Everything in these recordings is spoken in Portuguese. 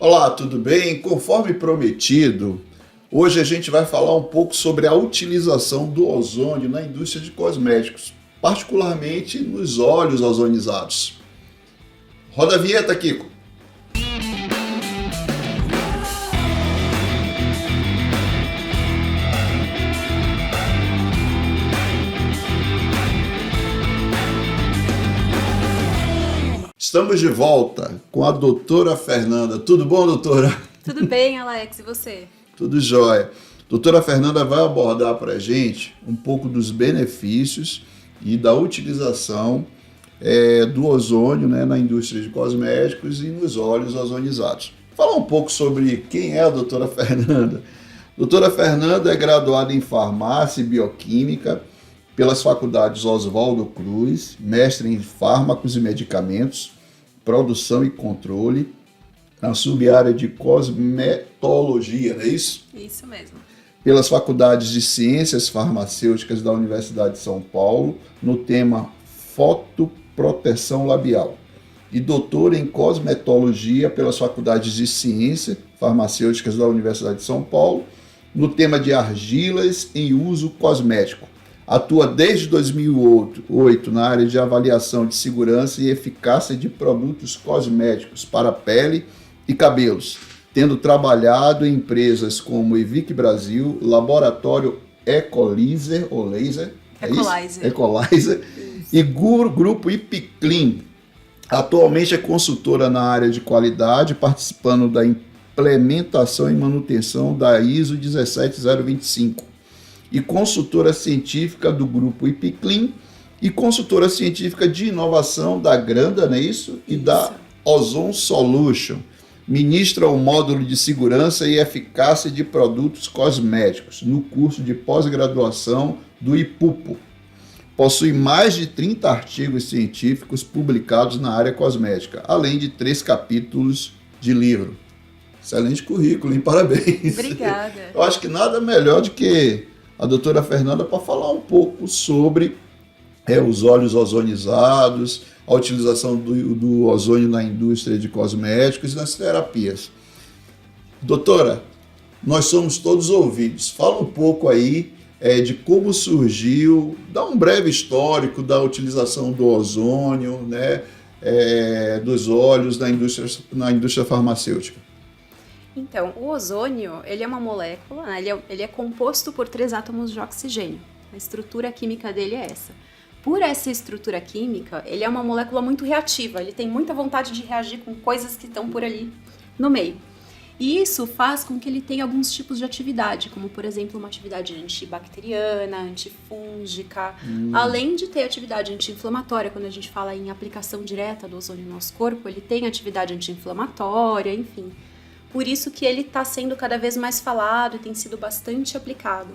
Olá, tudo bem? Conforme prometido, hoje a gente vai falar um pouco sobre a utilização do ozônio na indústria de cosméticos, particularmente nos óleos ozonizados. Roda a vinheta, Kiko. Estamos de volta com a doutora Fernanda. Tudo bom, doutora? Tudo bem, Alex, e você? Tudo jóia. Doutora Fernanda vai abordar para a gente um pouco dos benefícios e da utilização do ozônio, né, na indústria de cosméticos e nos óleos ozonizados. Falar um pouco sobre quem é a doutora Fernanda. Doutora Fernanda é graduada em farmácia e bioquímica pelas faculdades Oswaldo Cruz, mestre em fármacos e medicamentos, produção e controle, na sub-área de cosmetologia, não é isso? Isso mesmo. Pelas faculdades de Ciências Farmacêuticas da Universidade de São Paulo, no tema fotoproteção labial. E doutora em cosmetologia pelas faculdades de Ciências Farmacêuticas da Universidade de São Paulo, no tema de argilas em uso cosmético. Atua desde 2008 na área de avaliação de segurança e eficácia de produtos cosméticos para pele e cabelos, tendo trabalhado em empresas como Evic Brasil, Laboratório Ecolizer, Ecolizer e Grupo Ipiclin. Atualmente é consultora na área de qualidade, participando da implementação e manutenção da ISO 17025. E consultora científica do Grupo Ipiclin e consultora científica de inovação da Granda, não é isso? E da Ozone Solution. Ministra o módulo de segurança e eficácia de produtos cosméticos no curso de pós-graduação do IPUPO. Possui mais de 30 artigos científicos publicados na área cosmética, além de 3 capítulos de livro. Excelente currículo, hein? Parabéns. Obrigada. Eu acho que nada melhor do que a doutora Fernanda para falar um pouco sobre os óleos ozonizados, a utilização do ozônio na indústria de cosméticos e nas terapias. Doutora, nós somos todos ouvidos. Fala um pouco aí de como surgiu, dá um breve histórico da utilização do ozônio, né, dos óleos na indústria farmacêutica. Então, o ozônio, ele é uma molécula, né? Ele é composto por 3 átomos de oxigênio. A estrutura química dele é essa. Por essa estrutura química, ele é uma molécula muito reativa, ele tem muita vontade de reagir com coisas que estão por ali no meio. E isso faz com que ele tenha alguns tipos de atividade, como, por exemplo, uma atividade antibacteriana, antifúngica, além de ter atividade anti-inflamatória. Quando a gente fala em aplicação direta do ozônio no nosso corpo, ele tem atividade anti-inflamatória, enfim. Por isso que ele está sendo cada vez mais falado e tem sido bastante aplicado.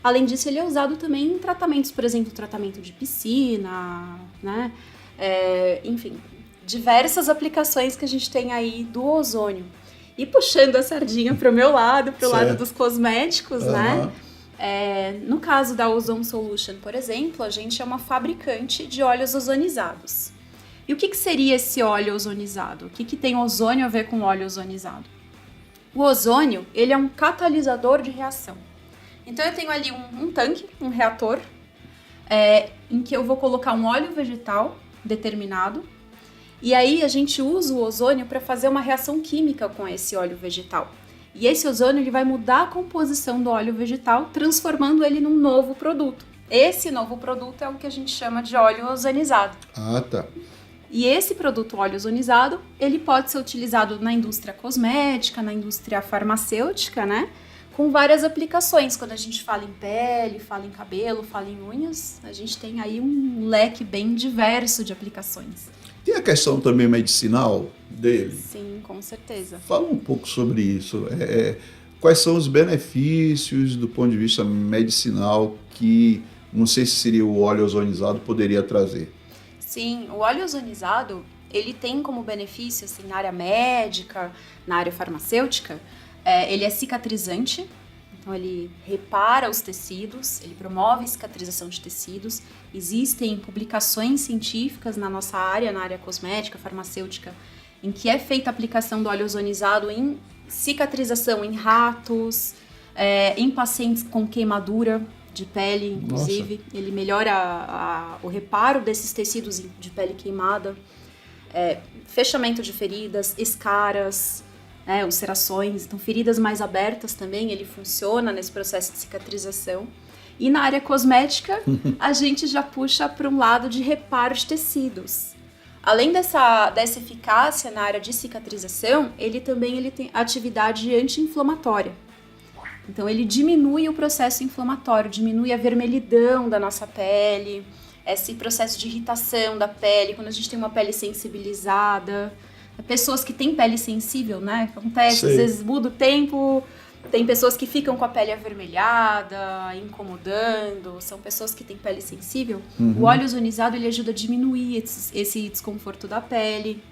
Além disso, ele é usado também em tratamentos, por exemplo, tratamento de piscina, né? Enfim, diversas aplicações que a gente tem aí do ozônio. E puxando a sardinha para o meu lado, para o lado dos cosméticos, né? No caso da Ozone Solution, por exemplo, a gente é uma fabricante de óleos ozonizados. E o que seria esse óleo ozonizado? O que tem ozônio a ver com óleo ozonizado? O ozônio, ele é um catalisador de reação. Então, eu tenho ali um tanque, um reator, em que eu vou colocar um óleo vegetal determinado, e aí a gente usa o ozônio para fazer uma reação química com esse óleo vegetal. E esse ozônio ele vai mudar a composição do óleo vegetal, transformando ele num novo produto. Esse novo produto é o que a gente chama de óleo ozonizado. Ah, tá. E esse produto óleo ozonizado, ele pode ser utilizado na indústria cosmética, na indústria farmacêutica, né? Com várias aplicações. Quando a gente fala em pele, fala em cabelo, fala em unhas, a gente tem aí um leque bem diverso de aplicações. Tem a questão também medicinal dele? Sim, com certeza. Fala um pouco sobre isso. Quais são os benefícios do ponto de vista medicinal que, não sei se seria o óleo ozonizado, poderia trazer? Sim, o óleo ozonizado, ele tem como benefício, assim, na área médica, na área farmacêutica, ele é cicatrizante, então ele repara os tecidos, ele promove a cicatrização de tecidos. Existem publicações científicas na nossa área, na área cosmética, farmacêutica, em que é feita a aplicação do óleo ozonizado em cicatrização em ratos, em pacientes com queimadura de pele, inclusive. Nossa. Ele melhora o reparo desses tecidos de pele queimada, fechamento de feridas, escaras, ulcerações, então feridas mais abertas também, ele funciona nesse processo de cicatrização. E na área cosmética, a gente já puxa para um lado de reparo de tecidos. Além dessa eficácia na área de cicatrização, ele tem atividade anti-inflamatória. Então ele diminui o processo inflamatório, diminui a vermelhidão da nossa pele, esse processo de irritação da pele, quando a gente tem uma pele sensibilizada. Pessoas que têm pele sensível, né? Acontece, às vezes muda o tempo, tem pessoas que ficam com a pele avermelhada, incomodando, são pessoas que têm pele sensível. O óleo ozonizado, ele ajuda a diminuir esse desconforto da pele,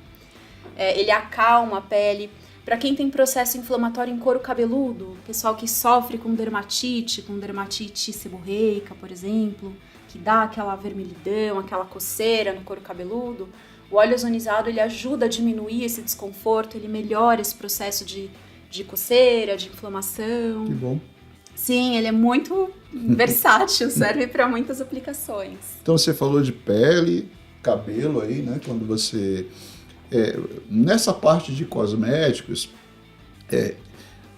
ele acalma a pele. Para quem tem processo inflamatório em couro cabeludo, pessoal que sofre com dermatite seborreica, por exemplo, que dá aquela vermelhidão, aquela coceira no couro cabeludo, o óleo ozonizado, ele ajuda a diminuir esse desconforto, ele melhora esse processo de coceira, de inflamação. Que bom. Sim, ele é muito versátil, serve para muitas aplicações. Então você falou de pele, cabelo aí, né? Quando você... nessa parte de cosméticos,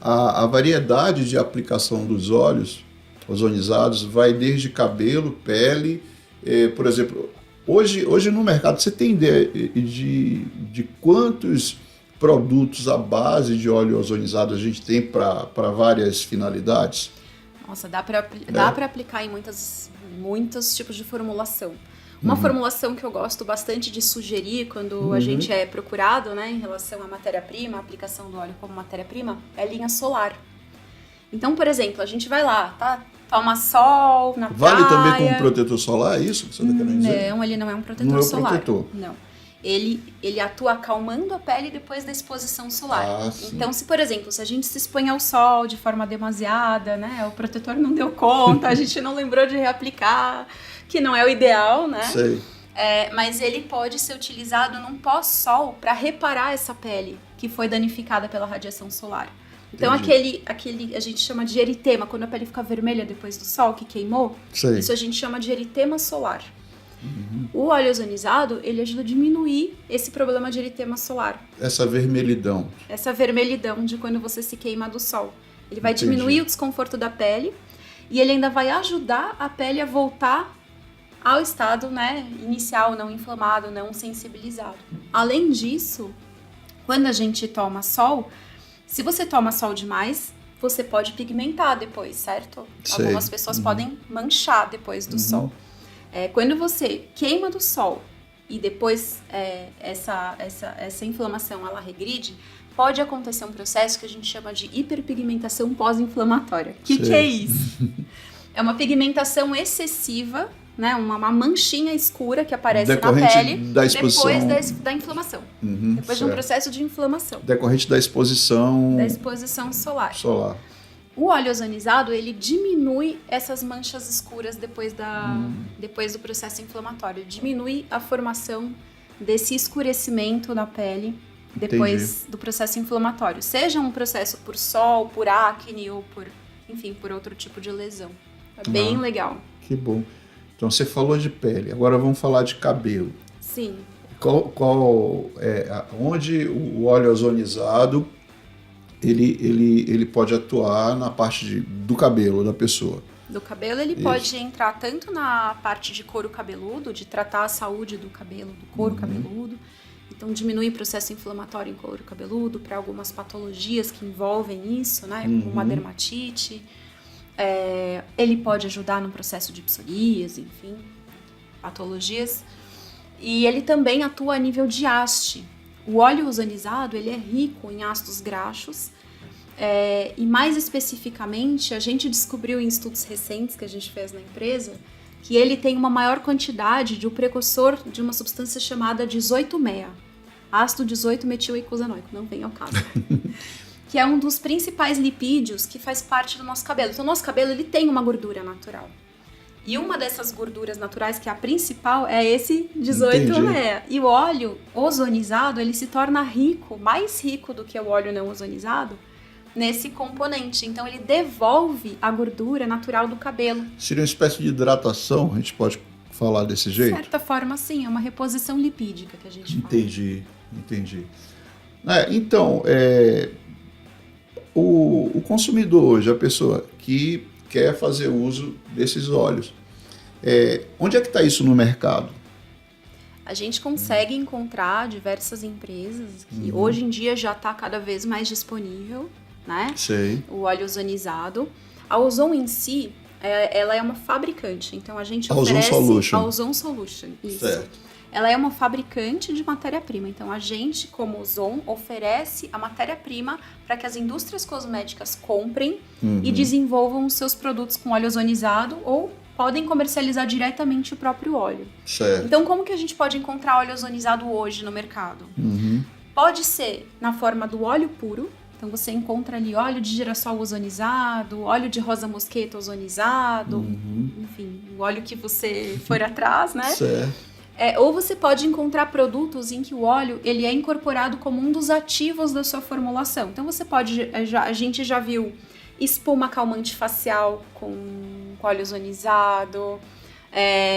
a variedade de aplicação dos óleos ozonizados vai desde cabelo, pele, por exemplo... Hoje no mercado você tem ideia de quantos produtos à base de óleo ozonizado a gente tem para várias finalidades? Nossa, dá para aplicar em muitos tipos de formulação. Uma formulação que eu gosto bastante de sugerir quando a gente é procurado, né, em relação à matéria-prima, a aplicação do óleo como matéria-prima, é a linha solar. Então, por exemplo, a gente vai lá, toma sol na praia. Vale também como protetor solar, é isso que você está querendo dizer? Não, ele não é um protetor solar. Não é um protetor. Não. Ele atua acalmando a pele depois da exposição solar. Então, se, por exemplo, se a gente se expõe ao sol de forma demasiada, né, o protetor não deu conta, a gente não lembrou de reaplicar, que não é o ideal, né? Sei. Mas ele pode ser utilizado num pós-sol para reparar essa pele que foi danificada pela radiação solar. Então, aquele a gente chama de eritema, quando a pele fica vermelha depois do sol, que queimou, isso a gente chama de eritema solar. O óleo ozonizado, ele ajuda a diminuir esse problema de eritema solar. Essa vermelhidão. Essa vermelhidão de quando você se queima do sol. Ele vai diminuir o desconforto da pele e ele ainda vai ajudar a pele a voltar ao estado, né, inicial, não inflamado, não sensibilizado. Além disso, quando a gente toma sol, se você toma sol demais, você pode pigmentar depois, certo? Sei. Algumas pessoas podem manchar depois do sol. Quando você queima do sol e depois essa inflamação ela regride, pode acontecer um processo que a gente chama de hiperpigmentação pós-inflamatória. O que é isso? É uma pigmentação excessiva, né? Uma manchinha escura que aparece na pele depois da inflamação. Depois de um processo de inflamação. Decorrente da exposição... Da exposição solar. O óleo ozonizado, ele diminui essas manchas escuras depois do processo inflamatório. Ele diminui a formação desse escurecimento na pele depois do processo inflamatório. Seja um processo por sol, por acne ou por outro tipo de lesão. É bem legal. Que bom. Então você falou de pele, agora vamos falar de cabelo. Sim. Onde o óleo ozonizado ele pode atuar na parte do cabelo da pessoa? Do cabelo ele pode entrar tanto na parte de couro cabeludo, de tratar a saúde do cabelo, do couro cabeludo. Então diminui o processo inflamatório em couro cabeludo para algumas patologias que envolvem isso, né? Como uma dermatite. Ele pode ajudar no processo de psoríase, enfim, patologias. E ele também atua a nível de haste. O óleo ozonizado, ele é rico em ácidos graxos. E mais especificamente, a gente descobriu em estudos recentes que a gente fez na empresa que ele tem uma maior quantidade de um precursor de uma substância chamada 18-MeA, ácido 18-metil-eicosanoico, não vem ao caso. Que é um dos principais lipídios que faz parte do nosso cabelo. Então, o nosso cabelo ele tem uma gordura natural. E uma dessas gorduras naturais, que é a principal, é esse 18 Entendi. omega. E o óleo ozonizado, ele se torna rico, mais rico do que o óleo não ozonizado, nesse componente. Então, ele devolve a gordura natural do cabelo. Seria uma espécie de hidratação, a gente pode falar desse De jeito? certa forma, sim, é uma reposição lipídica que a gente fala. Entendi. Então, o consumidor hoje, a pessoa que quer fazer uso desses óleos, onde é que está isso no mercado? A gente consegue encontrar diversas empresas que hoje em dia já está cada vez mais disponível, né? Sei. O óleo ozonizado. A Ozon em si, ela é uma fabricante, então a gente A Ozon oferece Solution. a Ozon Solution. Isso. Certo. Ela é uma fabricante de matéria-prima, então a gente, como Ozon, oferece a matéria-prima para que as indústrias cosméticas comprem e desenvolvam os seus produtos com óleo ozonizado ou podem comercializar diretamente o próprio óleo. Certo. Então, como que a gente pode encontrar óleo ozonizado hoje no mercado? Pode ser na forma do óleo puro. Então, você encontra ali óleo de girassol ozonizado, óleo de rosa mosqueta ozonizado, enfim, o óleo que você for atrás, né? Certo. Ou você pode encontrar produtos em que o óleo ele é incorporado como um dos ativos da sua formulação. Então, você pode... a gente já viu espuma calmante facial com óleo ozonizado.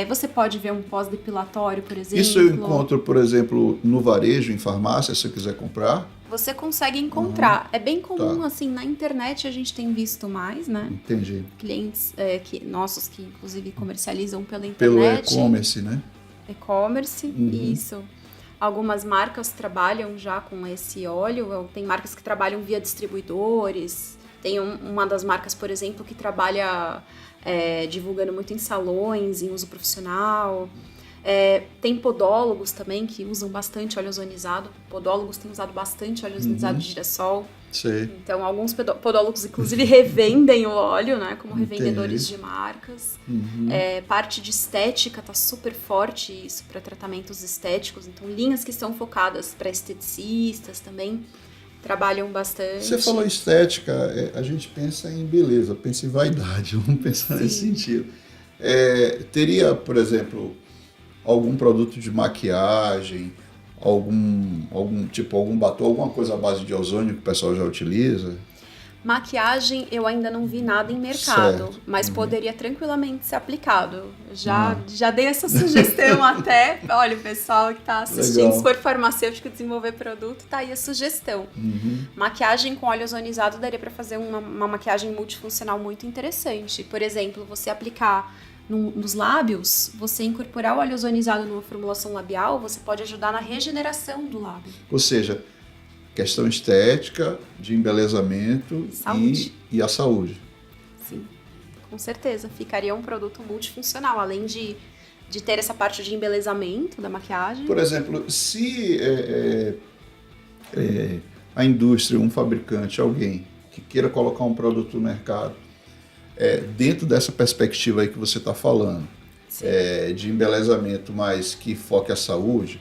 Você pode ver um pós-depilatório, por exemplo. Isso eu encontro, por exemplo, no varejo, em farmácia, se eu quiser comprar? Você consegue encontrar. É bem comum, Tá. assim, na internet a gente tem visto mais, né? Entendi. Clientes nossos que, inclusive, comercializam pela Pelo internet. e-commerce, né? E-commerce, isso. Algumas marcas trabalham já com esse óleo. Tem marcas que trabalham via distribuidores. Tem uma das marcas, por exemplo, que trabalha divulgando muito em salões, em uso profissional. Tem podólogos também que usam bastante óleo ozonizado. Podólogos têm usado bastante óleo ozonizado de girassol. Sei. Então, alguns podólogos, inclusive, revendem o óleo, né? Como Entendi. revendedores de marcas. Parte de estética tá super forte isso para tratamentos estéticos. Então, linhas que são focadas para esteticistas também trabalham bastante. Você falou estética, a gente pensa em beleza, pensa em vaidade, vamos pensar nesse sentido. Teria, por exemplo, algum produto de maquiagem, algum batom, alguma coisa à base de ozônio que o pessoal já utiliza? Maquiagem, eu ainda não vi nada em mercado, Certo. mas poderia tranquilamente ser aplicado. Já dei essa sugestão até. Olha, o pessoal que está assistindo, Legal. se for farmacêutico desenvolver produto, tá aí a sugestão. Maquiagem com óleo ozonizado daria para fazer uma maquiagem multifuncional muito interessante. Por exemplo, você aplicar nos lábios, você incorporar o óleo ozonizado numa formulação labial, você pode ajudar na regeneração do lábio. Ou seja, questão estética, de embelezamento Saúde. e a saúde. Sim, com certeza. Ficaria um produto multifuncional, além de ter essa parte de embelezamento da maquiagem. Por exemplo, se a indústria, um fabricante, alguém que queira colocar um produto no mercado, dentro dessa perspectiva aí que você está falando, de embelezamento, mas que foque a saúde,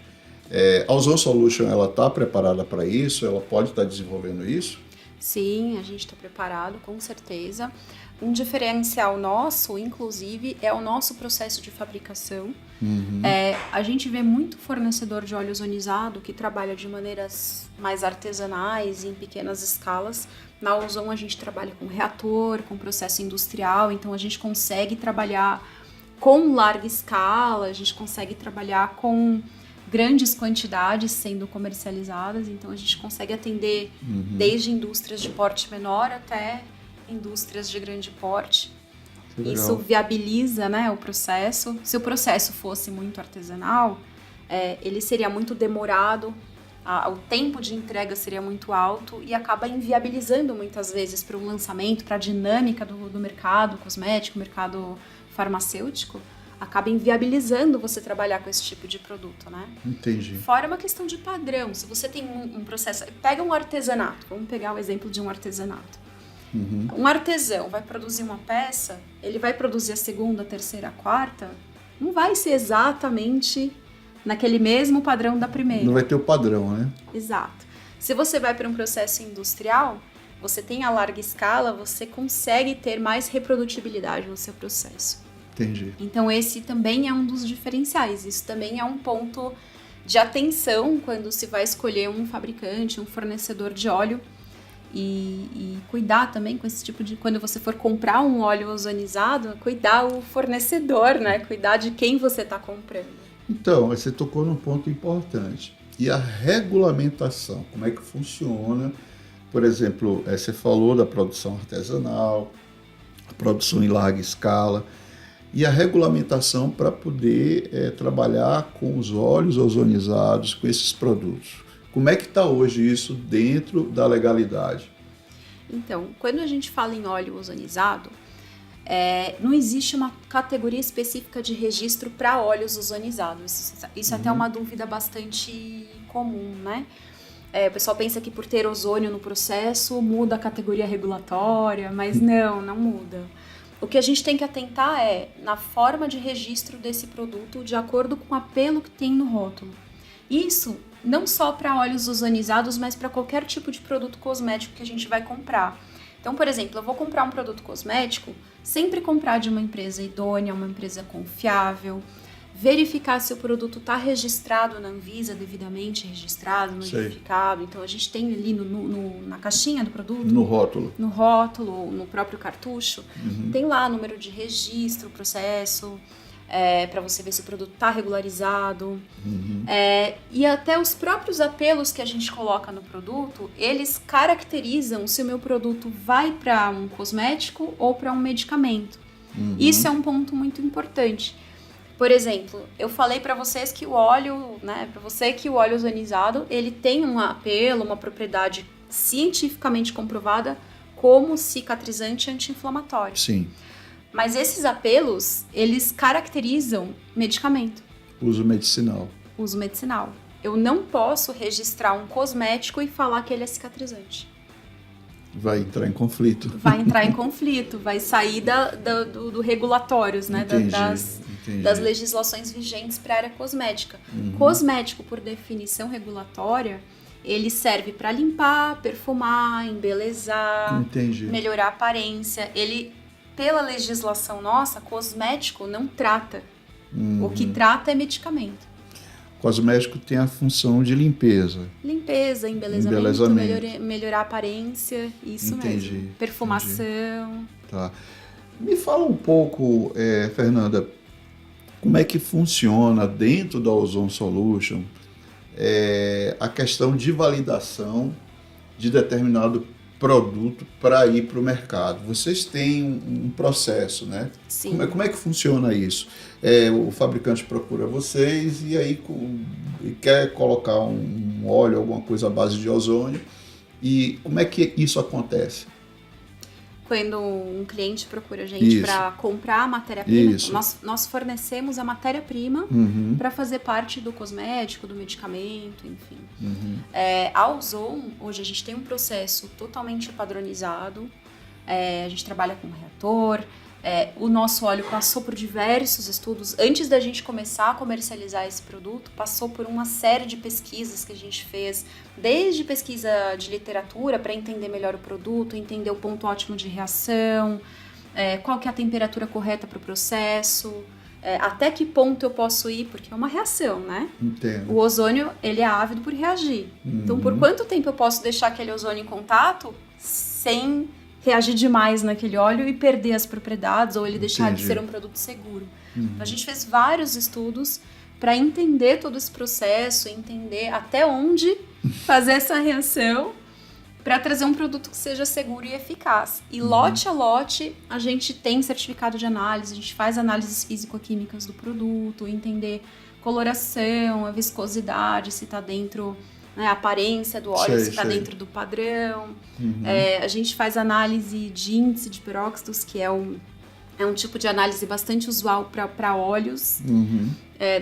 a Ozon Solution, ela está preparada para isso? Ela pode estar desenvolvendo isso? Sim, a gente está preparado, com certeza. Um diferencial nosso, inclusive, é o nosso processo de fabricação. A gente vê muito fornecedor de óleo ozonizado que trabalha de maneiras mais artesanais e em pequenas escalas. Na Ozon a gente trabalha com reator, com processo industrial, então a gente consegue trabalhar com larga escala, a gente consegue trabalhar com grandes quantidades sendo comercializadas, então a gente consegue atender desde indústrias de porte menor até indústrias de grande porte. Isso viabiliza, né, o processo. Se o processo fosse muito artesanal, ele seria muito demorado, o tempo de entrega seria muito alto e acaba inviabilizando muitas vezes para o lançamento, para a dinâmica do mercado cosmético, mercado farmacêutico, acaba inviabilizando você trabalhar com esse tipo de produto, né? Entendi. Fora uma questão de padrão. Se você tem um processo... Pega um artesanato. Vamos pegar o exemplo de um artesanato. Um artesão vai produzir uma peça, ele vai produzir a segunda, a terceira, a quarta, não vai ser exatamente naquele mesmo padrão da primeira. Não vai ter o padrão, né? Exato. Se você vai para um processo industrial, você tem a larga escala, você consegue ter mais reprodutibilidade no seu processo. Entendi. Então esse também é um dos diferenciais, isso também é um ponto de atenção quando se vai escolher um fabricante, um fornecedor de óleo e cuidar também com esse tipo de... Quando você for comprar um óleo ozonizado, cuidar o fornecedor, né? Cuidar de quem você está comprando. Então, você tocou num ponto importante. E a regulamentação, como é que funciona? Por exemplo, você falou da produção artesanal, a produção em larga escala, e a regulamentação para poder trabalhar com os óleos ozonizados, com esses produtos. Como é que está hoje isso dentro da legalidade? Então, quando a gente fala em óleo ozonizado, não existe uma categoria específica de registro para óleos ozonizados. Isso é até uma dúvida bastante comum, né? O pessoal pensa que por ter ozônio no processo muda a categoria regulatória, mas não muda. O que a gente tem que atentar é na forma de registro desse produto de acordo com o apelo que tem no rótulo. Isso não só para óleos ozonizados, mas para qualquer tipo de produto cosmético que a gente vai comprar. Então, por exemplo, eu vou comprar um produto cosmético, sempre comprar de uma empresa idônea, uma empresa confiável, verificar se o produto está registrado na Anvisa, devidamente registrado, notificado. Então, a gente tem ali na caixinha do produto... No rótulo. No rótulo, no próprio cartucho, tem lá número de registro, processo, para você ver se o produto está regularizado. E até os próprios apelos que a gente coloca no produto, eles caracterizam se o meu produto vai para um cosmético ou para um medicamento. Isso é um ponto muito importante. Por exemplo, eu falei para vocês que o óleo, né, para você que o óleo ozonizado, ele tem um apelo, uma propriedade cientificamente comprovada como cicatrizante e anti-inflamatório. Sim. Mas esses apelos, eles caracterizam medicamento. Uso medicinal. Uso medicinal. Eu não posso registrar um cosmético e falar que ele é cicatrizante. Vai entrar em conflito. Vai entrar em conflito, vai sair do regulatórios, né? Entendi. Das legislações vigentes para a área cosmética. Cosmético, por definição regulatória, ele serve para limpar, perfumar, embelezar, melhorar a aparência. Ele, pela legislação nossa, cosmético não trata. O que trata é medicamento. Cosmético tem a função de limpeza. Limpeza, embelezamento. Melhorar a aparência, isso mesmo. Perfumação. Tá. Me fala um pouco, Fernanda, como é que funciona dentro da Ozone Solution a questão de validação de determinado produto para ir para o mercado. Vocês têm um processo, né? Sim. Como é que funciona isso? O fabricante procura vocês e aí quer colocar um óleo, alguma coisa à base de ozônio. E como é que isso acontece? Quando um cliente procura a gente para comprar a matéria-prima, nós fornecemos a matéria-prima para fazer parte do cosmético, do medicamento, enfim. A Ozone, hoje a gente tem um processo totalmente padronizado, a gente trabalha com reator, o nosso óleo passou por diversos estudos. Antes da gente começar a comercializar esse produto, passou por uma série de pesquisas que a gente fez, desde pesquisa de literatura para entender melhor o produto, entender o ponto ótimo de reação, qual que é a temperatura correta para o processo, até que ponto eu posso ir, porque é uma reação, né? Entendo. O ozônio, ele é ávido por reagir. Então, por quanto tempo eu posso deixar aquele ozônio em contato sem reagir demais naquele óleo e perder as propriedades ou ele deixar de ser um produto seguro? Então, a gente fez vários estudos para entender todo esse processo, entender até onde fazer essa reação para trazer um produto que seja seguro e eficaz. E lote a lote, a gente tem certificado de análise, a gente faz análises físico-químicas do produto, entender coloração, a viscosidade, se está dentro, né, a aparência do óleo, se está dentro do padrão. A gente faz análise de índice de peróxidos, que é um tipo de análise bastante usual para óleos.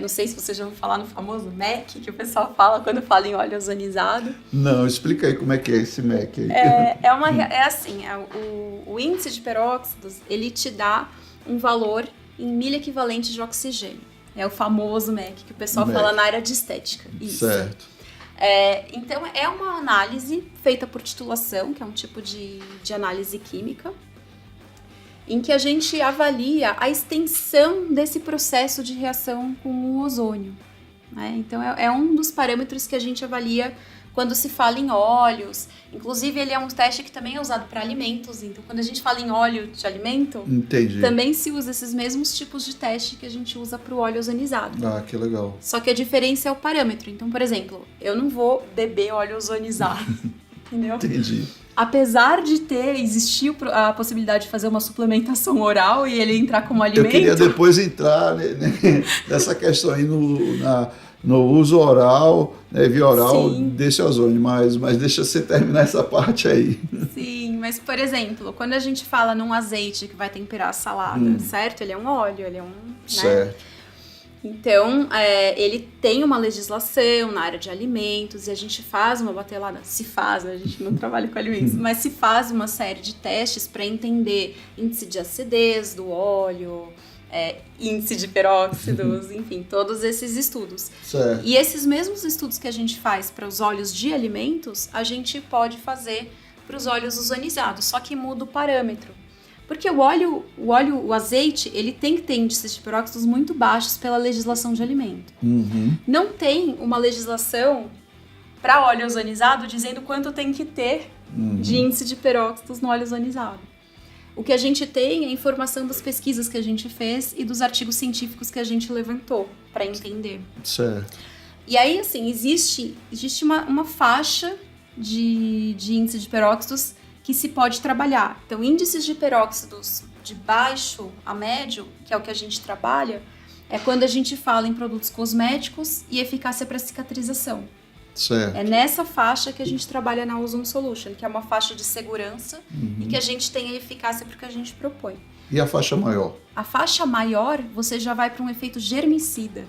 Não sei se você já ouviu falar no famoso MEC, que o pessoal fala quando fala em óleo ozonizado. Não, explica aí como é que é esse MEC aí. O índice de peróxidos, ele te dá um valor em milha equivalente de oxigênio. É o famoso MEC, que o pessoal fala na área de estética. Isso. Certo. Então, é uma análise feita por titulação, que é um tipo de análise química. em que a gente avalia a extensão desse processo de reação com o ozônio, né? Então, é um dos parâmetros que a gente avalia quando se fala em óleos. Inclusive, ele é um teste que também é usado para alimentos. Então, quando a gente fala em óleo de alimento, Entendi. também se usa esses mesmos tipos de teste que a gente usa para o óleo ozonizado. Ah, que legal. Só que a diferença é o parâmetro. Então, por exemplo, eu não vou beber óleo ozonizado, entendeu? Entendi. Apesar de existir a possibilidade de fazer uma suplementação oral e ele entrar como alimento... Eu queria depois entrar nessa questão aí no uso oral, né, via oral, Sim. desse ozônio, mas deixa você terminar essa parte aí. Sim, mas por exemplo, quando a gente fala num azeite que vai temperar a salada, certo? Ele é um óleo, ele é um... Certo. Né? Então, ele tem uma legislação na área de alimentos e a gente faz uma batelada, se faz, né? A gente não trabalha com alimentos, mas se faz uma série de testes para entender índice de acidez do óleo, índice de peróxidos, enfim, todos esses estudos. Certo. E esses mesmos estudos que a gente faz para os óleos de alimentos, a gente pode fazer para os óleos ozonizados, só que muda o parâmetro. Porque o azeite, ele tem que ter índices de peróxidos muito baixos pela legislação de alimento. Uhum. Não tem uma legislação para óleo ozonizado dizendo quanto tem que ter de índice de peróxidos no óleo ozonizado. O que a gente tem é a informação das pesquisas que a gente fez e dos artigos científicos que a gente levantou para entender. Certo. E aí, assim, existe uma faixa de índice de peróxidos que se pode trabalhar. Então, índices de peróxidos de baixo a médio, que é o que a gente trabalha, é quando a gente fala em produtos cosméticos e eficácia para cicatrização. Certo. É nessa faixa que a gente trabalha na Ozone Solution, que é uma faixa de segurança e que a gente tem a eficácia para o que a gente propõe. E a faixa maior? A faixa maior, você já vai para um efeito germicida.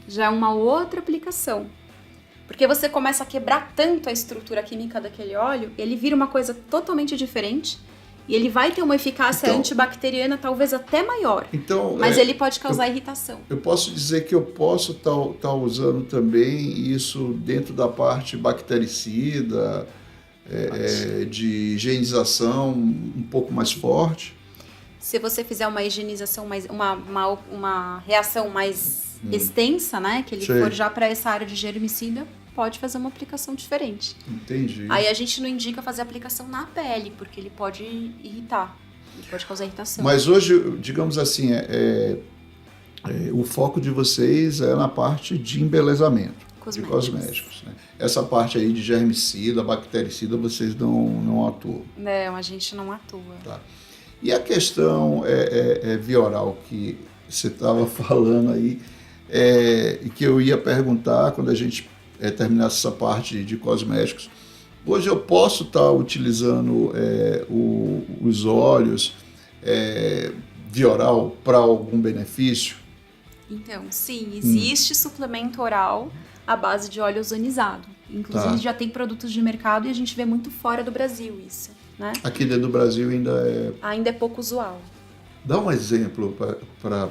Já é uma outra aplicação. Porque você começa a quebrar tanto a estrutura química daquele óleo, ele vira uma coisa totalmente diferente e ele vai ter uma eficácia antibacteriana talvez até maior, mas ele pode causar irritação. Eu posso dizer que eu posso estar usando também isso dentro da parte bactericida, de higienização um pouco mais forte? Se você fizer uma higienização mais, uma reação mais extensa, né, que ele for já para essa área de germicida, pode fazer uma aplicação diferente. Entendi. Aí a gente não indica fazer aplicação na pele, porque ele pode irritar, ele pode causar irritação. Mas hoje, digamos assim, o foco de vocês é na parte de embelezamento, de cosméticos, né? Essa parte aí de germicida, bactericida, vocês não atuam? Não, a gente não atua. Tá. E a questão via oral que você estava falando aí, e que eu ia perguntar quando a gente terminasse essa parte de cosméticos. Hoje eu posso estar utilizando os óleos via oral para algum benefício? Então, sim, existe suplemento oral à base de óleo ozonizado. Inclusive já tem produtos de mercado e a gente vê muito fora do Brasil isso, né? Aqui dentro do Brasil ainda é pouco usual. Dá um exemplo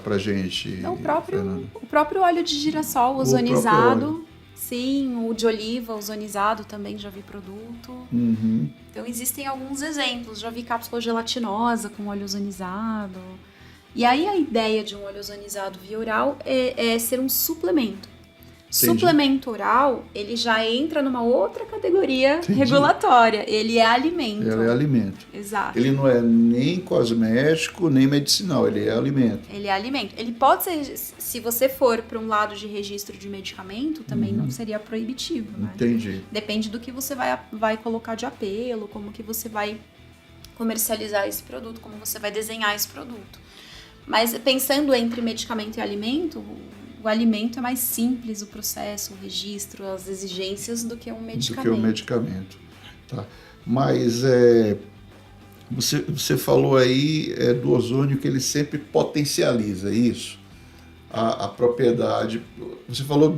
para gente. Então, o próprio óleo de girassol ozonizado, sim, o de oliva ozonizado também já vi produto. Uhum. Então existem alguns exemplos, já vi cápsula gelatinosa com óleo ozonizado. E aí a ideia de um óleo ozonizado via oral é ser um suplemento. Entendi. Suplemento oral, ele já entra numa outra categoria regulatória. Ele é alimento. Ele é alimento. Exato. Ele não é nem cosmético, nem medicinal, ele é alimento. Ele é alimento. Ele pode ser, se você for para um lado de registro de medicamento, também não seria proibitivo, né? Entendi. Depende do que você vai colocar de apelo, como que você vai comercializar esse produto, como você vai desenhar esse produto. Mas pensando entre medicamento e alimento, o alimento é mais simples, o processo, o registro, as exigências do que um medicamento. Tá. Mas você falou aí do ozônio que ele sempre potencializa isso, a propriedade. Você falou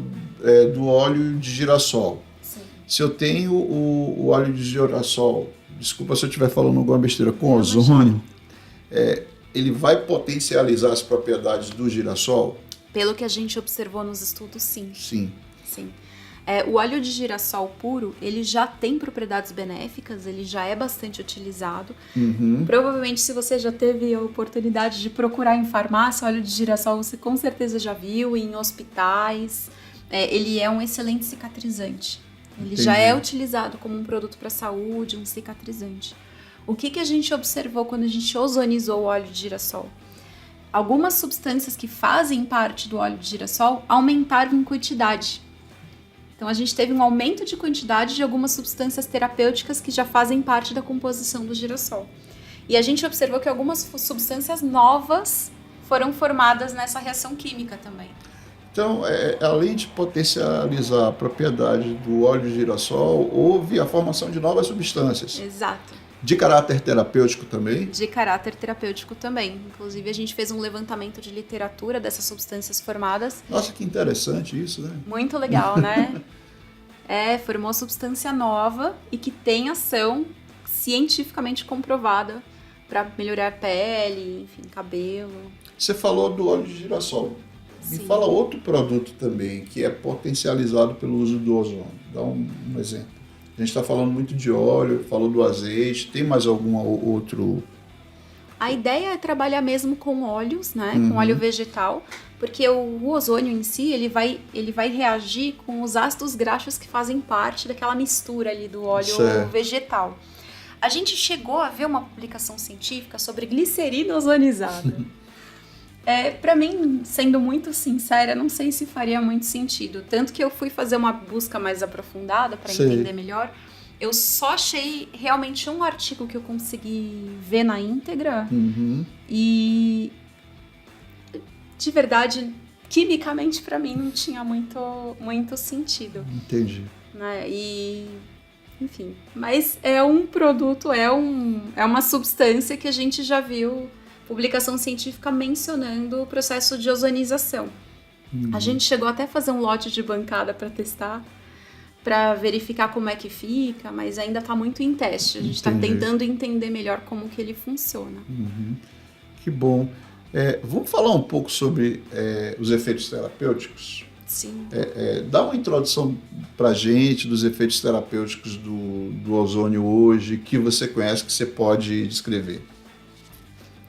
do óleo de girassol. Sim. Se eu tenho o óleo de girassol, desculpa se eu estiver falando alguma besteira, com ozônio, ele vai potencializar as propriedades do girassol? Pelo que a gente observou nos estudos, sim. Sim. Sim. O óleo de girassol puro, ele já tem propriedades benéficas, ele já é bastante utilizado. Provavelmente, se você já teve a oportunidade de procurar em farmácia óleo de girassol, você com certeza já viu, em hospitais. Ele é um excelente cicatrizante. Ele já é utilizado como um produto para a saúde, um cicatrizante. O que a gente observou quando a gente ozonizou o óleo de girassol? Algumas substâncias que fazem parte do óleo de girassol aumentaram em quantidade. Então, a gente teve um aumento de quantidade de algumas substâncias terapêuticas que já fazem parte da composição do girassol. E a gente observou que algumas substâncias novas foram formadas nessa reação química também. Então, além de potencializar a propriedade do óleo de girassol, houve a formação de novas substâncias. Exato. De caráter terapêutico também? De caráter terapêutico também. Inclusive, a gente fez um levantamento de literatura dessas substâncias formadas. Nossa, que interessante isso, né? Muito legal, né? Formou substância nova e que tem ação cientificamente comprovada para melhorar a pele, enfim, cabelo. Você falou do óleo de girassol. Me Sim. fala outro produto também que é potencializado pelo uso do ozônio. Dá um exemplo. A gente está falando muito de óleo, falou do azeite, tem mais algum outro? A ideia é trabalhar mesmo com óleos, né? Com óleo vegetal, porque o ozônio em si, ele vai reagir com os ácidos graxos que fazem parte daquela mistura ali do óleo vegetal. A gente chegou a ver uma publicação científica sobre glicerina ozonizada. Para mim, sendo muito sincera, não sei se faria muito sentido. Tanto que eu fui fazer uma busca mais aprofundada para entender melhor. Eu só achei realmente um artigo que eu consegui ver na íntegra. E, de verdade, quimicamente, para mim, não tinha muito sentido. Entendi. Né? Enfim, mas é um produto, é uma substância que a gente já viu publicação científica mencionando o processo de ozonização. A gente chegou até a fazer um lote de bancada para testar, para verificar como é que fica, mas ainda está muito em teste. A gente está tentando entender melhor como que ele funciona. Que bom. Vamos falar um pouco sobre os efeitos terapêuticos? Sim. Dá uma introdução para a gente dos efeitos terapêuticos do ozônio hoje, que você conhece, que você pode descrever.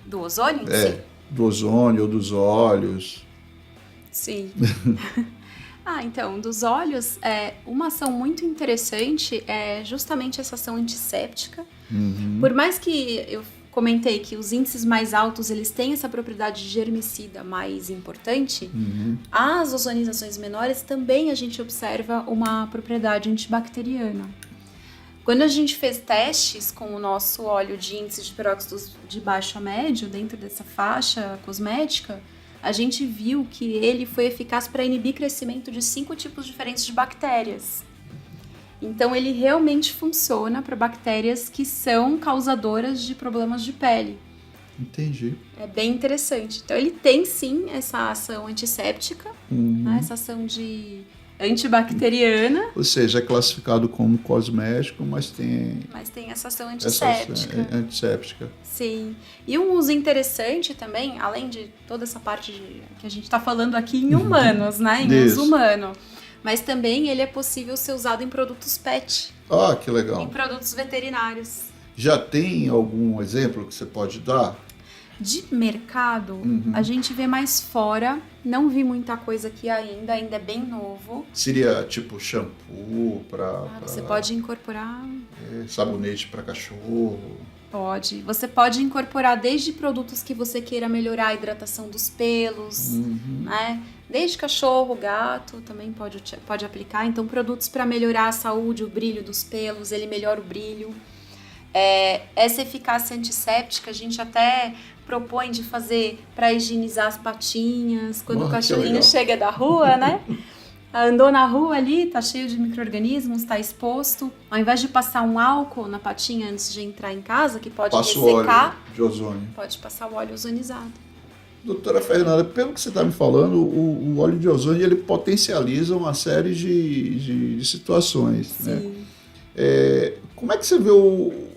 Do ozônio em si? Do ozônio ou dos óleos. Sim. Então, dos óleos, uma ação muito interessante é justamente essa ação antisséptica. Por mais que eu comentei que os índices mais altos, eles têm essa propriedade germicida mais importante, as ozonizações menores também a gente observa uma propriedade antibacteriana. Quando a gente fez testes com o nosso óleo de índice de peróxidos de baixo a médio, dentro dessa faixa cosmética, a gente viu que ele foi eficaz para inibir crescimento de 5 tipos diferentes de bactérias. Então, ele realmente funciona para bactérias que são causadoras de problemas de pele. Entendi. É bem interessante. Então, ele tem, sim, essa ação antisséptica, né, essa ação de antibacteriana. Ou seja, é classificado como cosmético, mas tem essa ação antisséptica. Antisséptica. Sim. E um uso interessante também, além de toda essa parte que a gente está falando aqui em humanos, né? Em uso humano. Mas também ele é possível ser usado em produtos PET. Ah, que legal. Em produtos veterinários. Já tem algum exemplo que você pode dar? De mercado, a gente vê mais fora. Não vi muita coisa aqui ainda é bem novo. Seria tipo shampoo para... Você pode incorporar... sabonete para cachorro. Pode. Você pode incorporar desde produtos que você queira melhorar a hidratação dos pelos, né? Desde cachorro, gato, também pode aplicar. Então, produtos para melhorar a saúde, o brilho dos pelos, ele melhora o brilho. Essa eficácia antisséptica, a gente até propõe de fazer para higienizar as patinhas, quando o cachorrinho chega da rua, né? Andou na rua ali, tá cheio de micro-organismos, tá exposto. Ao invés de passar um álcool na patinha antes de entrar em casa, que pode ressecar, óleo de ozônio. Pode passar o óleo ozonizado. Doutora Fernanda, pelo que você está me falando, o óleo de ozônio ele potencializa uma série de situações. Sim. Né? Como é que você vê o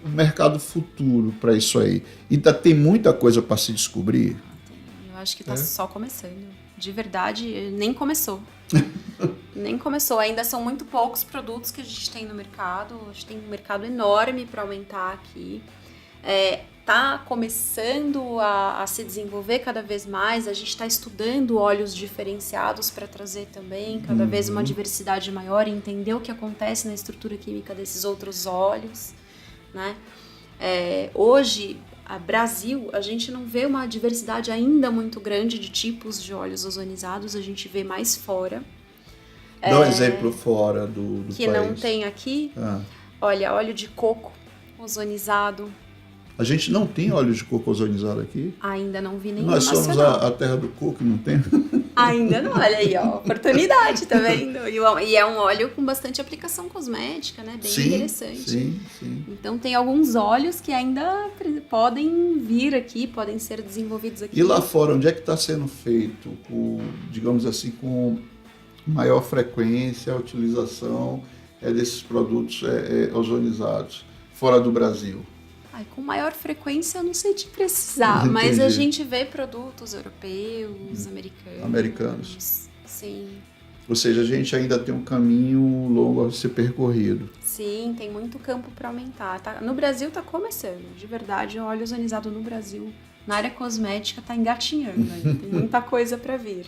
mercado futuro para isso aí? Ainda tem muita coisa para se descobrir? Eu acho que está só começando. De verdade, nem começou. Nem começou, ainda são muito poucos produtos que a gente tem no mercado, a gente tem um mercado enorme para aumentar aqui. Tá começando a se desenvolver cada vez mais, a gente está estudando óleos diferenciados para trazer também cada vez uma diversidade maior e entender o que acontece na estrutura química desses outros óleos, né? Hoje, no Brasil, a gente não vê uma diversidade ainda muito grande de tipos de óleos ozonizados, a gente vê mais fora. Dá um exemplo fora do que país. Não tem aqui. Olha, óleo de coco ozonizado. A gente não tem óleo de coco ozonizado aqui. Ainda não vi nenhum Nós somos nacional. a terra do coco, não tem? Ainda não, olha aí, ó, oportunidade, tá vendo? E é um óleo com bastante aplicação cosmética, né? Bem interessante. Sim. Então tem alguns óleos que ainda podem vir aqui, podem ser desenvolvidos aqui. E lá fora, onde é que está sendo feito, digamos assim, com maior frequência a utilização desses produtos ozonizados, fora do Brasil? Com maior frequência eu não sei te precisar, mas a gente vê produtos europeus, americanos. Sim. Ou seja, a gente ainda tem um caminho longo a ser percorrido. Sim, tem muito campo para aumentar. No Brasil está começando, de verdade, o óleo ozonizado no Brasil, na área cosmética, está engatinhando, tem muita coisa para vir.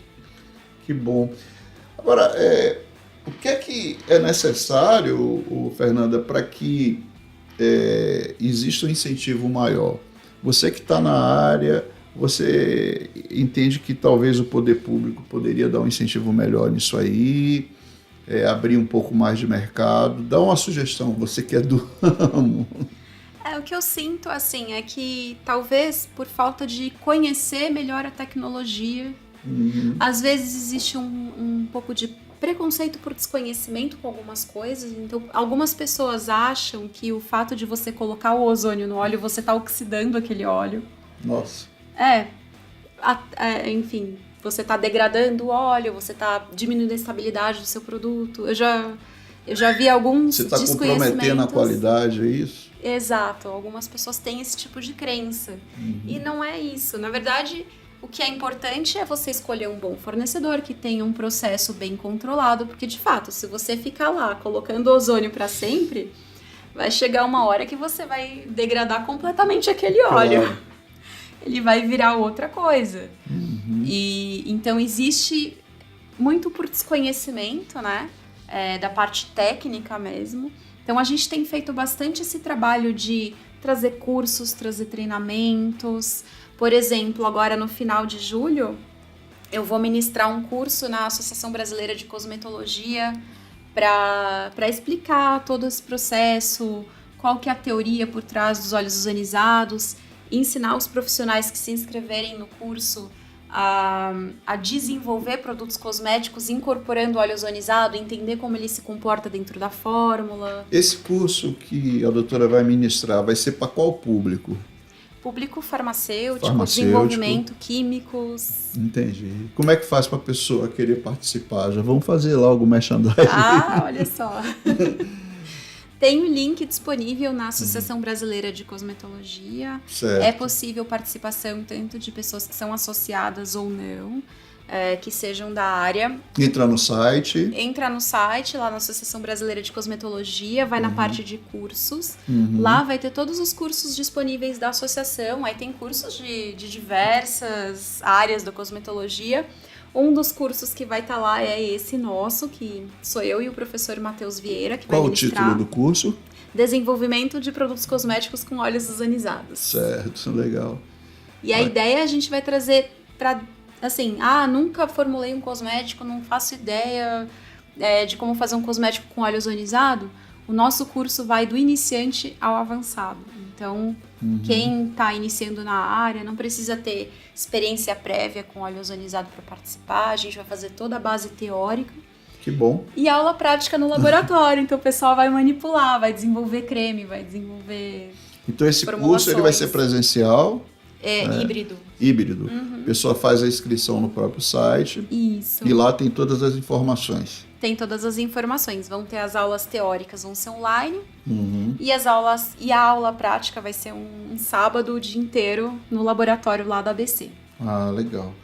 Que bom. Agora, o que é necessário, Fernanda, para que existe um incentivo maior? Você que está na área, você entende que talvez o poder público poderia dar um incentivo melhor nisso aí, abrir um pouco mais de mercado? Dá uma sugestão, você que é do ramo. O que eu sinto, assim, é que talvez por falta de conhecer melhor a tecnologia, às vezes existe um pouco de preconceito por desconhecimento com algumas coisas. Então, algumas pessoas acham que o fato de você colocar o ozônio no óleo, você está oxidando aquele óleo. Nossa. Enfim, você está degradando o óleo, você está diminuindo a estabilidade do seu produto. Eu já vi alguns desconhecimentos. Você está comprometendo a qualidade, é isso? Exato. Algumas pessoas têm esse tipo de crença. E não é isso. Na verdade, o que é importante é você escolher um bom fornecedor que tenha um processo bem controlado, porque de fato, se você ficar lá colocando ozônio para sempre, vai chegar uma hora que você vai degradar completamente aquele óleo. Claro. Ele vai virar outra coisa. E então existe muito por desconhecimento, né? Da parte técnica mesmo. Então a gente tem feito bastante esse trabalho de trazer cursos, trazer treinamentos. Por exemplo, agora no final de julho, eu vou ministrar um curso na Associação Brasileira de Cosmetologia para explicar todo esse processo, qual que é a teoria por trás dos óleos ozonizados, ensinar os profissionais que se inscreverem no curso a desenvolver produtos cosméticos incorporando óleo ozonizado, entender como ele se comporta dentro da fórmula. Esse curso que a doutora vai ministrar vai ser para qual público? Público farmacêutico, desenvolvimento, químicos. Entendi. Como é que faz para a pessoa querer participar? Já vamos fazer logo o merchandising. Olha só. Tem o link disponível na Associação Brasileira de Cosmetologia. Certo. É possível participação tanto de pessoas que são associadas ou não, que sejam da área. Entra no site. Entra no site, lá na Associação Brasileira de Cosmetologia, vai na parte de cursos. Lá vai ter todos os cursos disponíveis da associação. Aí tem cursos de diversas áreas da cosmetologia. Um dos cursos que vai estar lá é esse nosso, que sou eu e o professor Matheus Vieira, que vai ministrar. Qual o título do curso? Desenvolvimento de produtos cosméticos com óleos ozonizados. Certo, legal. E a ideia a gente vai trazer para, assim, nunca formulei um cosmético, não faço ideia de como fazer um cosmético com óleo ozonizado. O nosso curso vai do iniciante ao avançado. Então, quem está iniciando na área não precisa ter experiência prévia com óleo ozonizado para participar. A gente vai fazer toda a base teórica. Que bom. E aula prática no laboratório. Então, o pessoal vai manipular, vai desenvolver creme, vai desenvolver Então, esse curso ele vai ser presencial? Híbrido. Híbrido. A pessoa faz a inscrição no próprio site. Isso. E lá tem todas as informações. Tem todas as informações. Vão ter as aulas teóricas, vão ser online. E a aula prática vai ser um sábado o dia inteiro no laboratório lá da ABC. Legal.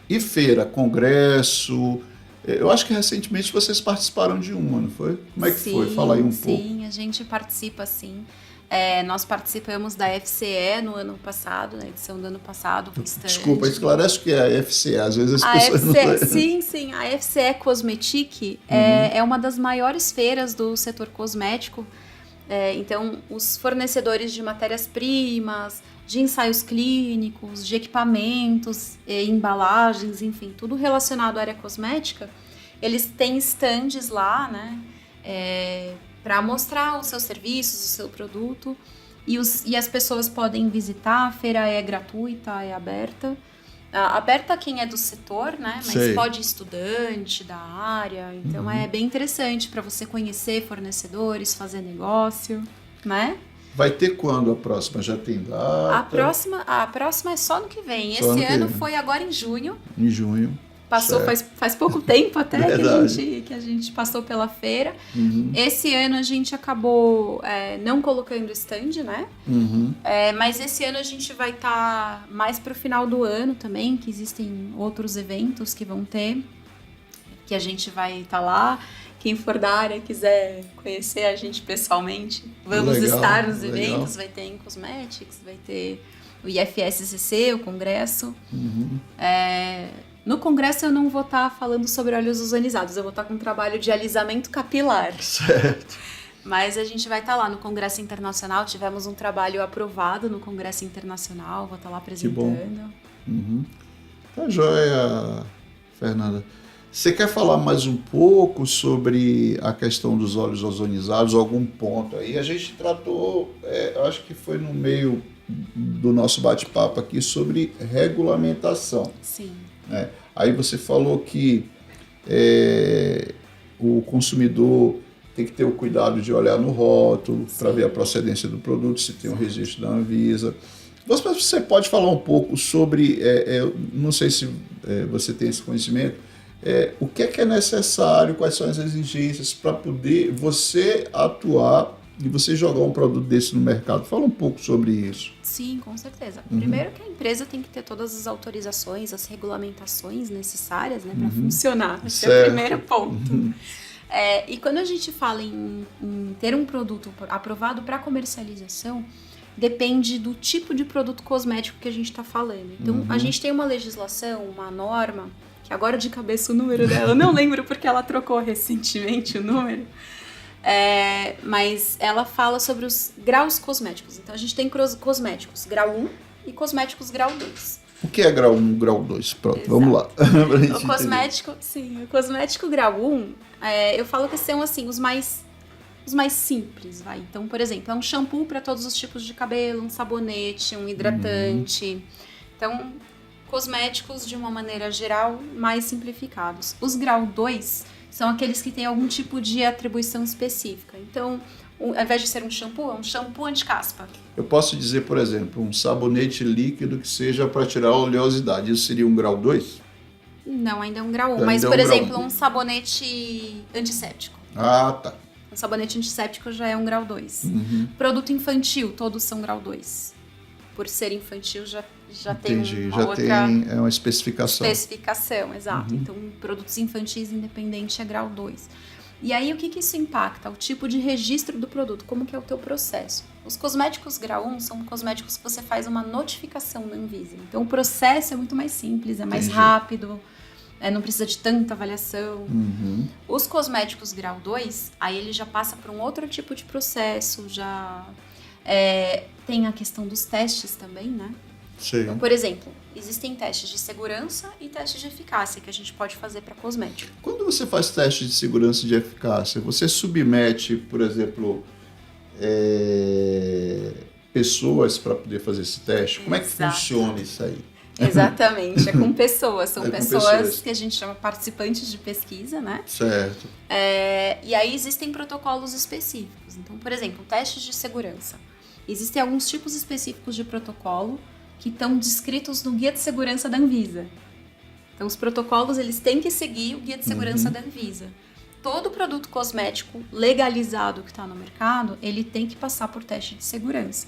E feira, congresso, Eu acho que recentemente vocês participaram de uma, não foi? Como é que foi? Fala aí um pouco. Sim, a gente participa sim. Nós participamos da FCE no ano passado, na edição do ano passado. Desculpa, esclarece o que é a FCE, às vezes as A pessoas FCE, não... sim, a FCE Cosmetic é uma das maiores feiras do setor cosmético. Então, os fornecedores de matérias-primas, de ensaios clínicos, de equipamentos, embalagens, enfim, tudo relacionado à área cosmética, eles têm estandes lá, né? Para mostrar os seus serviços, o seu produto, e as pessoas podem visitar. A feira é gratuita, é aberta. Aberta a quem é do setor, né? Mas Sei. pode ir estudante da área. Então é bem interessante para você conhecer fornecedores, fazer negócio, né? Vai ter quando a próxima? Já tem data? A próxima é só no que vem. Só Esse ano que ano vem. foi agora em junho. Em junho. Passou faz pouco tempo até que a gente passou pela feira. Esse ano a gente acabou não colocando stand, né? Mas esse ano a gente vai estar mais para o final do ano também, que existem outros eventos que vão ter, que a gente vai estar lá. Quem for da área quiser conhecer a gente pessoalmente, vamos estar nos eventos. Vai ter em Cosmetics, vai ter o IFSCC, o congresso. No congresso eu não vou estar falando sobre óleos ozonizados, eu vou estar com um trabalho de alisamento capilar. Certo. Mas a gente vai estar lá no Congresso Internacional, tivemos um trabalho aprovado no Congresso Internacional, vou estar lá apresentando. Que bom. Tá joia, Fernanda. Você quer falar mais um pouco sobre a questão dos óleos ozonizados, algum ponto aí? A gente tratou, acho que foi no meio do nosso bate-papo aqui, sobre regulamentação. Sim. Aí você falou que o consumidor tem que ter o cuidado de olhar no rótulo para ver a procedência do produto, se tem um registro da Anvisa. Você pode falar um pouco sobre, não sei se você tem esse conhecimento, o que é necessário, quais são as exigências para poder você atuar e você jogar um produto desse no mercado. Fala um pouco sobre isso. Sim, com certeza. Primeiro que a empresa tem que ter todas as autorizações, as regulamentações necessárias, né, para funcionar. Esse é o primeiro ponto. E quando a gente fala em ter um produto aprovado para comercialização, depende do tipo de produto cosmético que a gente está falando. Então, a gente tem uma legislação, uma norma, que agora de cabeça o número dela, eu não lembro porque ela trocou recentemente o número, mas ela fala sobre os graus cosméticos. Então, a gente tem cosméticos grau 1 e cosméticos grau 2. O que é grau 1 e grau 2? Pronto, exato. Vamos lá. O cosmético grau 1, eu falo que são assim, os mais simples, vai. Então, por exemplo, é um shampoo para todos os tipos de cabelo, um sabonete, um hidratante. Então, cosméticos de uma maneira geral mais simplificados. Os grau 2 são aqueles que têm algum tipo de atribuição específica. Então, ao invés de ser um shampoo, é um shampoo anti-caspa. Eu posso dizer, por exemplo, um sabonete líquido que seja para tirar a oleosidade. Isso seria um grau 2? Não, ainda é um grau 1. Mas, por exemplo, um sabonete antisséptico. Ah, tá. Um sabonete antisséptico já é um grau 2. Produto infantil, todos são grau 2. Por ser infantil, já Entendi. tem já tem uma especificação. Especificação, exato. Então, produtos infantis independente é grau 2. E aí, o que isso impacta? O tipo de registro do produto, como que é o teu processo. Os cosméticos grau 1 são cosméticos que você faz uma notificação na Anvisa. Então, o processo é muito mais simples, é mais rápido, não precisa de tanta avaliação. Os cosméticos grau 2, aí ele já passa por um outro tipo de processo, já tem a questão dos testes também, né? Sim. Então, por exemplo, existem testes de segurança e testes de eficácia que a gente pode fazer para cosmético. Quando você faz teste de segurança e de eficácia, você submete, por exemplo, pessoas para poder fazer esse teste? Como é que funciona isso aí? Exatamente, é com pessoas. São pessoas que a gente chama participantes de pesquisa, né? Certo. E aí existem protocolos específicos. Então, por exemplo, testes de segurança. Existem alguns tipos específicos de protocolo que estão descritos no Guia de Segurança da Anvisa. Então, os protocolos, eles têm que seguir o Guia de Segurança da Anvisa. Todo produto cosmético legalizado que está no mercado, ele tem que passar por teste de segurança.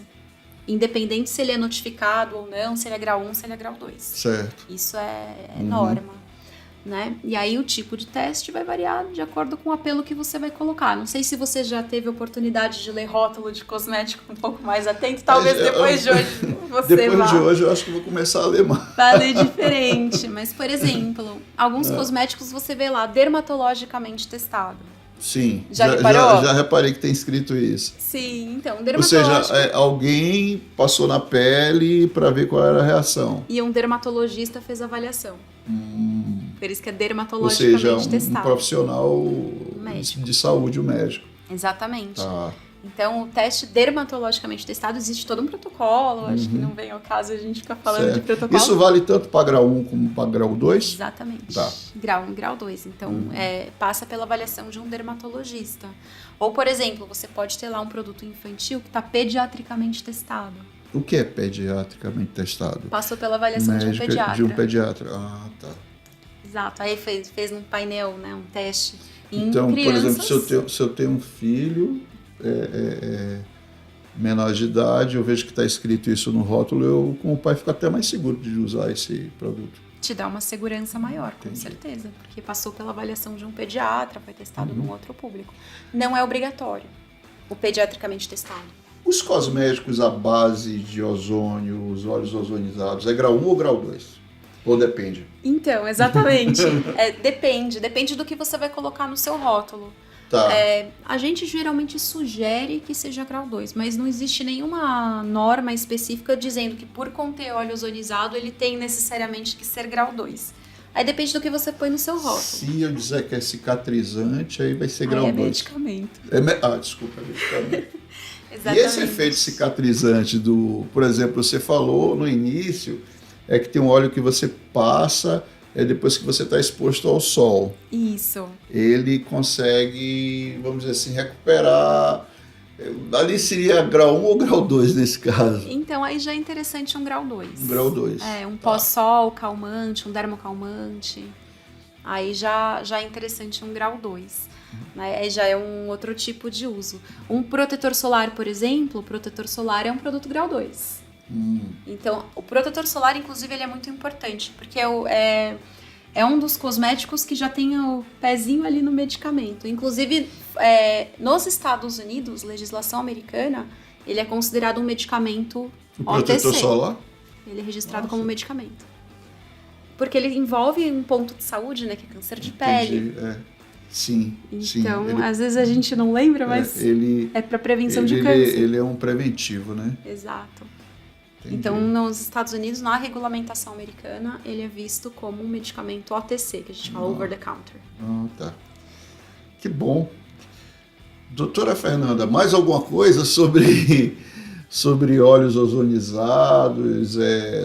Independente se ele é notificado ou não, se ele é grau 1, se ele é grau 2. Certo. Isso é norma. né? E aí o tipo de teste vai variar de acordo com o apelo que você vai colocar. Não sei se você já teve oportunidade de ler rótulo de cosmético um pouco mais atento, talvez depois de hoje você depois de hoje eu acho que vou começar a ler mais. vai ler diferente. Mas, por exemplo, alguns cosméticos você vê lá, dermatologicamente testado. Sim, já reparou? Já reparei que tem escrito isso. Sim, então, Ou seja, alguém passou na pele para ver qual era a reação. E um dermatologista fez a avaliação. Por isso que é Ou dermatologicamente seja, um testado. profissional Médico. de saúde, o médico. Exatamente. Tá. Então, o teste dermatologicamente testado, existe todo um protocolo. Acho que não vem ao caso a gente ficar falando de protocolo. Isso vale tanto para grau 1 como para grau 2? Exatamente. Tá. Grau 1 e grau 2. Então, passa pela avaliação de um dermatologista. Ou, por exemplo, você pode ter lá um produto infantil que está pediatricamente testado. O que é pediatricamente testado? Passou pela avaliação de um pediatra. De um pediatra. Ah, tá. Exato. Aí fez um painel, né, um teste em então, crianças. por exemplo, se eu tenho um filho menor de idade, eu vejo que está escrito isso no rótulo, eu, como pai, fico até mais seguro de usar esse produto. Te dá uma segurança maior, com certeza. Porque passou pela avaliação de um pediatra, foi testado num outro público. Não é obrigatório o pediatricamente testado. Os cosméticos à base de ozônio, os óleos ozonizados, é grau 1 ou grau 2? Ou depende? Então, exatamente. Depende do que você vai colocar no seu rótulo. Tá. A gente geralmente sugere que seja grau 2, mas não existe nenhuma norma específica dizendo que por conter óleo ozonizado ele tem necessariamente que ser grau 2. Aí depende do que você põe no seu rótulo. Se eu disser que é cicatrizante, aí vai ser grau 2. Medicamento. Desculpa, é medicamento. Exatamente. E esse efeito cicatrizante por exemplo, você falou no início, é que tem um óleo que você passa depois que você está exposto ao sol. Isso. Ele consegue, vamos dizer assim, recuperar. Ali seria grau 1 ou grau 2 nesse caso? Então, aí já é interessante um grau 2. Um grau 2. Um pós-sol calmante, um dermocalmante. Aí já é interessante um grau 2. Né? Aí já é um outro tipo de uso. Um protetor solar, por exemplo, o protetor solar é um produto grau 2. Então, o protetor solar, inclusive, ele é muito importante, porque é um dos cosméticos que já tem o pezinho ali no medicamento. Inclusive, nos Estados Unidos, legislação americana, ele é considerado um medicamento O protetor OTC. solar? Ele é registrado como medicamento. Porque ele envolve um ponto de saúde, né, que é câncer de pele. Sim, então, sim. às vezes a gente não lembra, mas é para prevenção de câncer. Ele é um preventivo, né? Exato. Entendi. Então, nos Estados Unidos, na regulamentação americana, ele é visto como um medicamento OTC, que a gente fala over the counter. Tá. Que bom. Doutora Fernanda, mais alguma coisa sobre óleos ozonizados,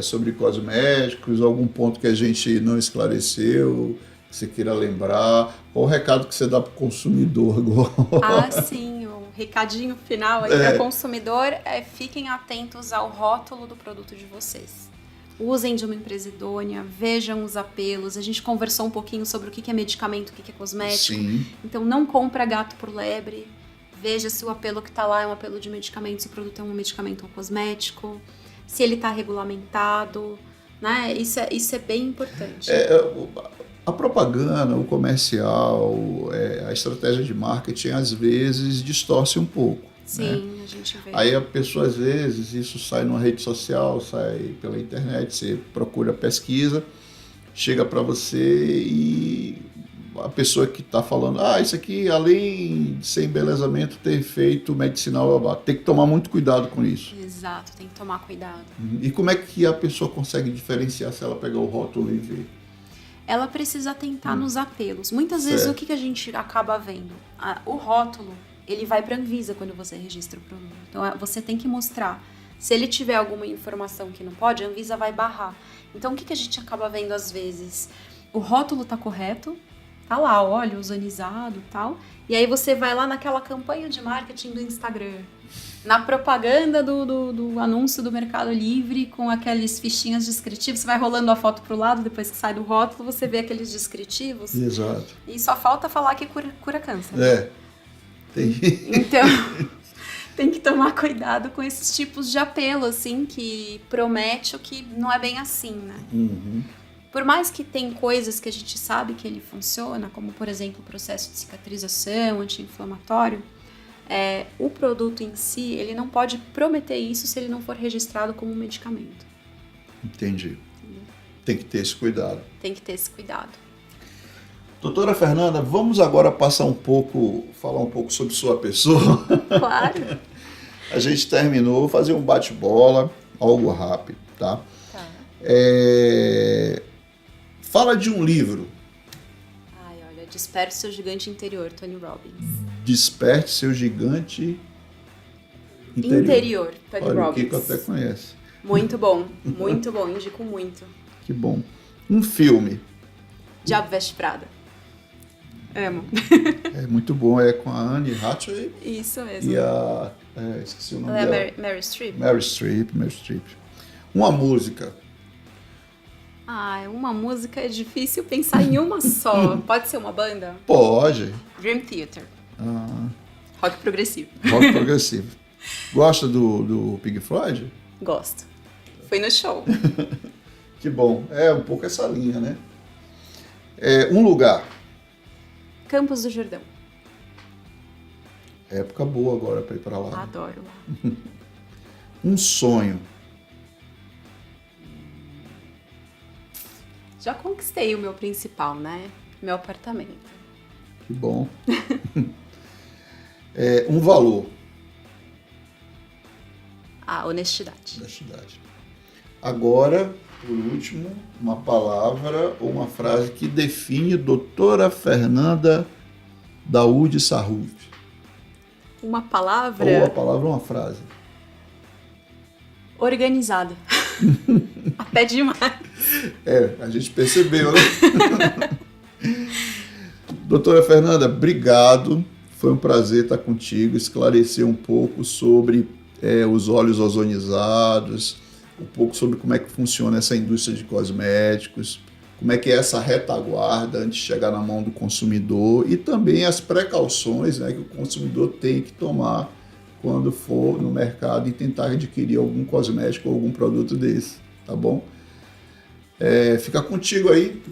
sobre cosméticos, algum ponto que a gente não esclareceu, que você queira lembrar? Qual o recado que você dá para o consumidor agora? Sim, o recadinho final aí para o consumidor fiquem atentos ao rótulo do produto de vocês. Usem de uma empresa idônea, vejam os apelos. A gente conversou um pouquinho sobre o que é medicamento, o que é cosmético. Sim. Então não compra gato por lebre. Veja se o apelo que está lá é um apelo de medicamento, se o produto é um medicamento ou um cosmético, se ele está regulamentado, né? Isso é bem importante. A propaganda, o comercial, a estratégia de marketing, às vezes, distorce um pouco. Sim, né? a gente vê. Aí a pessoa, às vezes, isso sai numa rede social, sai pela internet, você procura pesquisa, chega para você e a pessoa que está falando, isso aqui, além de ser embelezamento, ter efeito medicinal, tem que tomar muito cuidado com isso. Exato, tem que tomar cuidado. E como é que a pessoa consegue diferenciar se ela pegar o rótulo e ver? Ela precisa atentar nos apelos. Muitas vezes o que a gente acaba vendo? O rótulo, ele vai para a Anvisa quando você registra o produto. Então você tem que mostrar. Se ele tiver alguma informação que não pode, a Anvisa vai barrar. Então o que a gente acaba vendo às vezes? O rótulo tá correto, tá lá, óleo ozonizado e tal. E aí você vai lá naquela campanha de marketing do Instagram, na propaganda do anúncio do Mercado Livre, com aqueles fichinhas descritivos, você vai rolando a foto pro lado, depois que sai do rótulo, você vê aqueles descritivos. Exato. E só falta falar que cura câncer. Então, tem que tomar cuidado com esses tipos de apelo, assim, que promete o que não é bem assim, né? Uhum. Por mais que tem coisas que a gente sabe que ele funciona, como por exemplo o processo de cicatrização, anti-inflamatório, o produto em si, ele não pode prometer isso se ele não for registrado como um medicamento. Entendi. Tem que ter esse cuidado. Tem que ter esse cuidado. Doutora Fernanda, vamos agora falar um pouco sobre sua pessoa. Claro. A gente terminou, vou fazer um bate-bola, algo rápido, tá? Tá. Fala de um livro. Ai, olha, Desperte Seu Gigante Interior, Tony Robbins. Desperte Seu Gigante Interior, Tony Olha, Robbins. o Kiko até conhece. Muito bom, indico muito. Que bom. Um filme. Diabo Veste Prada. Amo. É muito bom, é com a Anne Hathaway Isso mesmo. e a... esqueci o nome Ela dela. é Mary Streep? Meryl Streep. Uma música. Uma música é difícil pensar em uma só. Pode ser uma banda? Pode. Dream Theater. Rock progressivo. Rock progressivo. Gosta do Pink Floyd? Gosto. Fui no show. Que bom. É um pouco essa linha, né? Um lugar. Campos do Jordão. Época boa agora para ir para lá. Adoro lá. Um sonho. Já conquistei o meu principal, né? Meu apartamento. Que bom. Um valor. A honestidade. Honestidade. Agora, por último, uma palavra ou uma frase que define doutora Fernanda Daoud Sarruf. Uma palavra? Ou a palavra ou uma frase. Organizada. Até demais. A gente percebeu, né? Doutora Fernanda, obrigado. Foi um prazer estar contigo, esclarecer um pouco sobre os óleos ozonizados, um pouco sobre como é que funciona essa indústria de cosméticos, como é que é essa retaguarda antes de chegar na mão do consumidor e também as precauções, né, que o consumidor tem que tomar quando for no mercado e tentar adquirir algum cosmético ou algum produto desse, tá bom? Fica contigo aí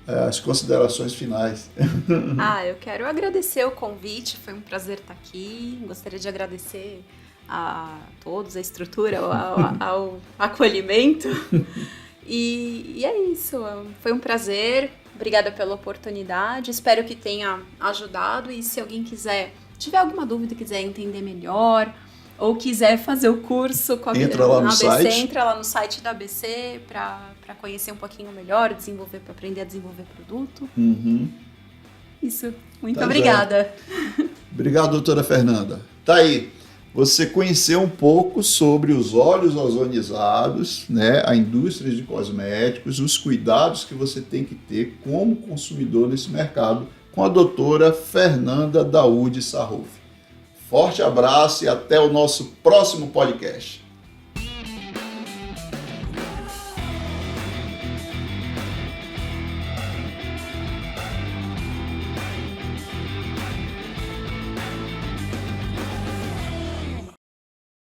as considerações finais. Eu quero agradecer o convite, foi um prazer estar aqui. Gostaria de agradecer a todos, a estrutura, ao acolhimento. E é isso, foi um prazer. Obrigada pela oportunidade, espero que tenha ajudado. E se alguém tiver alguma dúvida, quiser entender melhor, ou quiser fazer o curso com entra lá no ABC, site. Entra lá no site da ABC para conhecer um pouquinho melhor, para aprender a desenvolver produto. Uhum. Isso, muito Tá obrigada. Obrigado, doutora Fernanda. Tá aí, você conheceu um pouco sobre os óleos ozonizados, né, a indústria de cosméticos, os cuidados que você tem que ter como consumidor nesse mercado, com a doutora Fernanda Daoud Sarruf. Forte abraço e até o nosso próximo podcast.